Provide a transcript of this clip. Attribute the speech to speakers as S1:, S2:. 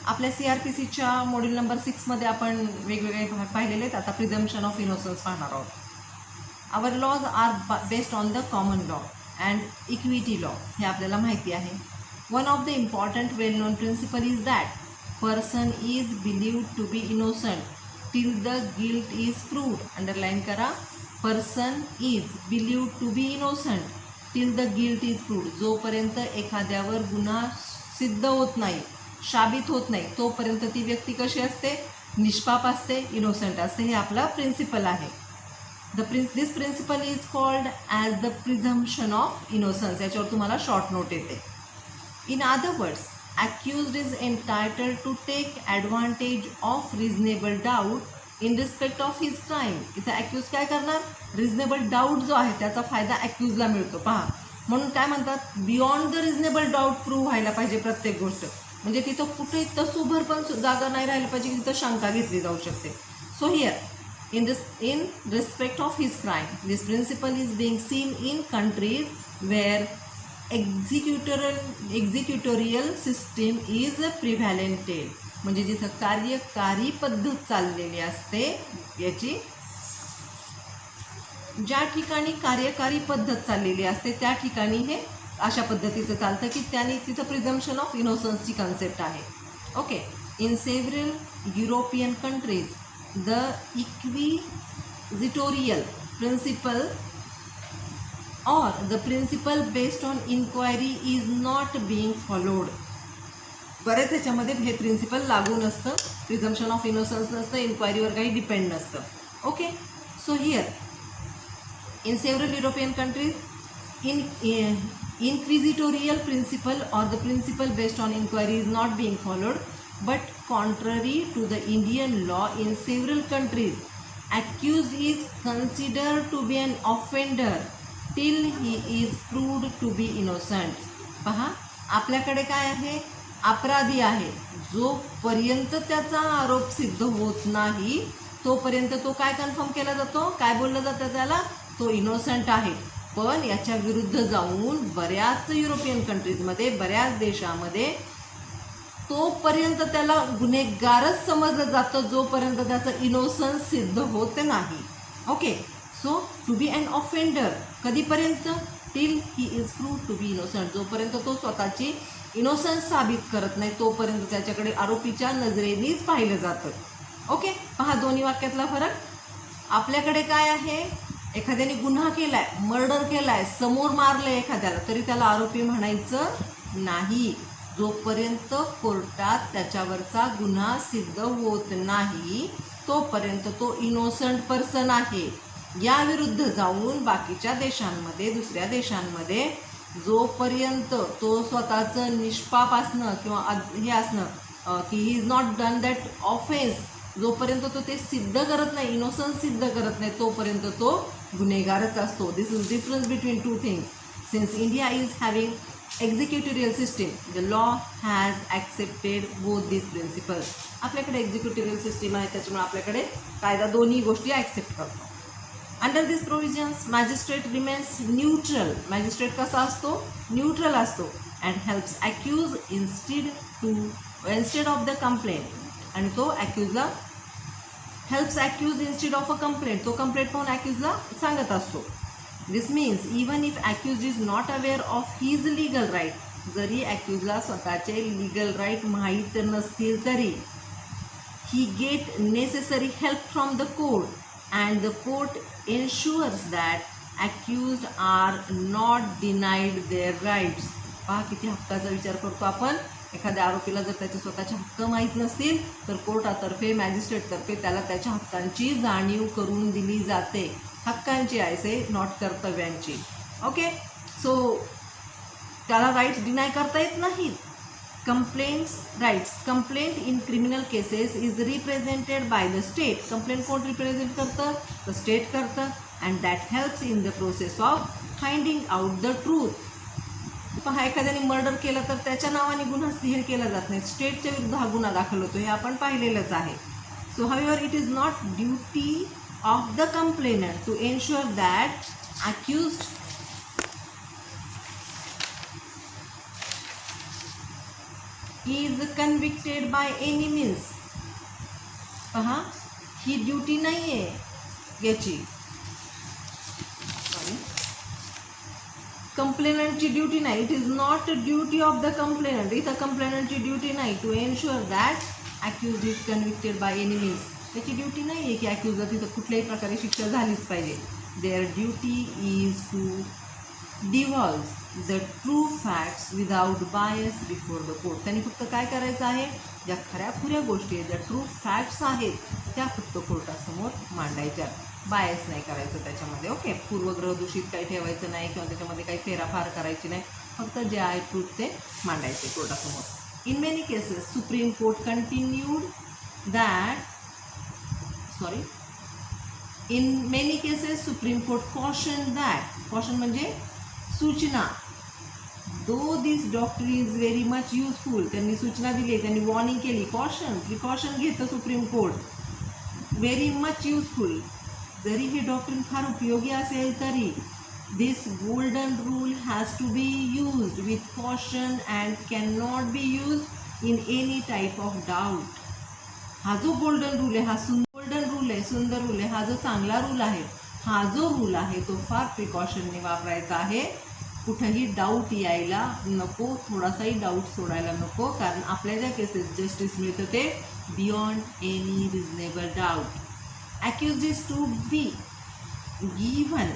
S1: आपल्या CRPCच्या module number 6मध्ये आपण वेगवेगळे भाग पाहिलेले आहेत. आता प्रिझम्पशन ऑफ इनोसन्स पाहणार आहोत. Our laws are based on the common law and equity law, हे आपल्याला माहिती आहे. One of the important well known principle is that person is believed to be innocent till the guilt is proved. Underline करा. Person is believed to be innocent till the guilt is proved. जोपर्यंत एखाद्यावर गुन्हा सिद्ध होत नाही, साबित होत नाही, तोपर्यंत ती व्यक्ती कशी असते? निष्पाप असते, इनोसंट असते. हे आपला प्रिन्सिपल आहे. This principle is called as the presumption of innocence. याच्यावर तुम्हाला शॉर्ट नोट येते. In other words, accused is entitled to take advantage of reasonable doubt in respect of his crime. इथे accused काय करणार? रिजनेबल डाऊट जो आहे त्याचा फायदा accused मिळतो. पहा, म्हणून काय म्हणतात, beyond the reasonable doubt prove व्हायला पाहिजे प्रत्येक गोष्ट. म्हणजे तिथं कुठे तसूभर पण जागा नाही राहिली पाहिजे की तिथं शंका घेतली जाऊ शकते. So here in respect of his crime, this principle is being seen in countries where executorial system is prevalent. म्हणजे जिथं कार्यकारी पद्धत चाललेली असते, याची ज्या ठिकाणी कार्यकारी पद्धत चाललेली असते त्या ठिकाणी हे अशा पद्धतीचं चालतं की त्याने तिथं प्रिझम्पशन ऑफ इनोसन्सची कन्सेप्ट आहे. Okay. In several European countries the inquisitorial principle or the principle based on inquiry is not being followed. बरेच ह्याच्यामध्ये हे प्रिन्सिपल लागू नसतं, प्रिझम्पशन ऑफ इनोसन्स नसतं, इन्क्वायरीवर काही डिपेंड नसतं. Okay. So here in several European countries inquisitorial principle or the principle based on inquiry is not being followed, but contrary to the Indian law in several countries, accused is considered to be an offender till he is proved to be innocent. पहा, आपल्याकडे काय आहे? अपराधी आहे. जोपर्यंत त्याचा आरोप सिद्ध होत नाही तोपर्यंत तो काय कन्फर्म केला जातो? काय बोललं जातं त्याला? तो इनोसंट आहे. पण याच्या विरुद्ध जाऊन बऱ्याच युरोपियन कंट्रीजमध्ये, बऱ्याच देशामध्ये तोपर्यंत त्याला गुन्हेगारच समजलं जातं जोपर्यंत त्याचं इनोसन्स सिद्ध होत नाही. Okay. So to be an offender कधीपर्यंत? Till he is proved to be innocent. जोपर्यंत तो स्वतःची इनोसन्स साबित करत नाही तोपर्यंत त्याच्याकडे आरोपीच्या नजरेनेच पाहिलं जातं. ओके. पहा दोन्ही वाक्यातला फरक. आपल्याकडे काय आहे? एखाद्याने गुन्हा केलाय, मर्डर केलाय, समोर मारलंय एखाद्याला, तरी त्याला आरोपी म्हणायचं नाही जोपर्यंत कोर्टात त्याच्यावरचा गुन्हा सिद्ध होत नाही तोपर्यंत तो इनोसंट पर्सन आहे. या विरुद्ध जाऊन बाकीच्या देशांमध्ये, दुसऱ्या देशांमध्ये जोपर्यंत तो स्वतःचं निष्पाप असणं किंवा हे असणं की he is not done that offence, जोपर्यंत तो ते सिद्ध करत नाही, इनोसन्स सिद्ध करत नाही, तोपर्यंत तो गुन्हेगारच असतो. This is difference between two things. Since India is having accusatorial system, the law has accepted both this principle. आपल्याकडे एक्झिक्युटोरियल सिस्टीम आहे त्याच्यामुळे आपल्याकडे कायदा दोन्ही गोष्टी ॲक्सेप्ट करतो. Under this provisions magistrate remains neutral. Magistrate कसा असतो? न्यूट्रल असतो. And helps accused instead of the complaint. आणि तो अक्यूजला helps accused instead of a complaint. तो कंप्लेंट पाहून अक्यूजला सांगत असतो. This means even if accused is not aware of his legal right, जरी अक्यूजला स्वतःचे लिगल राईट माहीत नसतील तरी he get necessary help from the court and the court ensures that accused are not denied their rights. पहा किती हक्काचा विचार करतो आपण. एखाद्या आरोपीला जर त्याचे स्वतःचे हक्क माहीत नसतील तर कोर्टातर्फे, मॅजिस्ट्रेटतर्फे त्याला त्याच्या हक्कांची जाणीव करून दिली जाते. हक्कांची आहे, नॉट कर्तव्यांची. ओके. सो त्याला राईट्स डिनाय करता येत नाहीत. Complaints rights. Complaint in criminal cases is represented by the state. Complaint कोण represent करतं? The state करतं. And that helps in the process of finding out the truth. पहा, एखाद्याने murder केलं तर त्याच्या नावाने गुन्हा जाहीर केला जात नाही, स्टेटच्या विरुद्ध हा गुन्हा दाखल होतो. हे आपण पाहिलेलंच आहे. So however it is not duty of the complainant to ensure that accused is convicted by any means, पहा ही ड्युटी नाही आहे याची, कंप्लेनंटची ड्युटी नाही, it is not duty of the complainant, इथं कंप्लेनंटची ड्युटी नाही to ensure that accuse is convicted by any means, त्याची ड्युटी नाही आहे की अक्यूजला तिथं कुठल्याही प्रकारे शिक्षा झालीच पाहिजे. Their duty is to divulge the true facts without bias before the court. त्यांनी फक्त काय करायचं आहे, ज्या खऱ्याखुऱ्या गोष्टी आहेत, ज्या ट्रू फॅक्ट्स आहेत त्या फक्त कोर्टासमोर मांडायच्या, बायस नाही करायचं त्याच्यामध्ये. ओके, पूर्वग्रह दूषित काही ठेवायचं नाही किंवा त्याच्यामध्ये काही फेराफार करायची नाही, फक्त जे आहे ट्रूथ ते मांडायचे कोर्टासमोर. In many cases Supreme Court continued that in many cases Supreme Court cautioned that, caution म्हणजे सूचना, though this doctrine is very much useful, त्यांनी सूचना दिली, त्यांनी वॉर्निंग केली, कॉशन प्रिकॉशन घेतं supreme court, very much useful, जरी हे डॉक्ट्रिन फार उपयोगी असेल तरी this golden rule has to be used with caution and cannot be used in any type of doubt. हा जो गोल्डन रूल आहे, हा गोल्डन रूल आहे, सुंदर रूल आहे, हा जो चांगला रूल आहे, हा जो रूल आहे तो फार प्रिकॉशनने वापरायचा आहे, कुठंही डाऊट यायला नको, थोडासाही डाऊट सोडायला नको, कारण आपल्या ज्या केसेस जस्टिस मिळतं ते beyond any reasonable doubt. Accused is to be given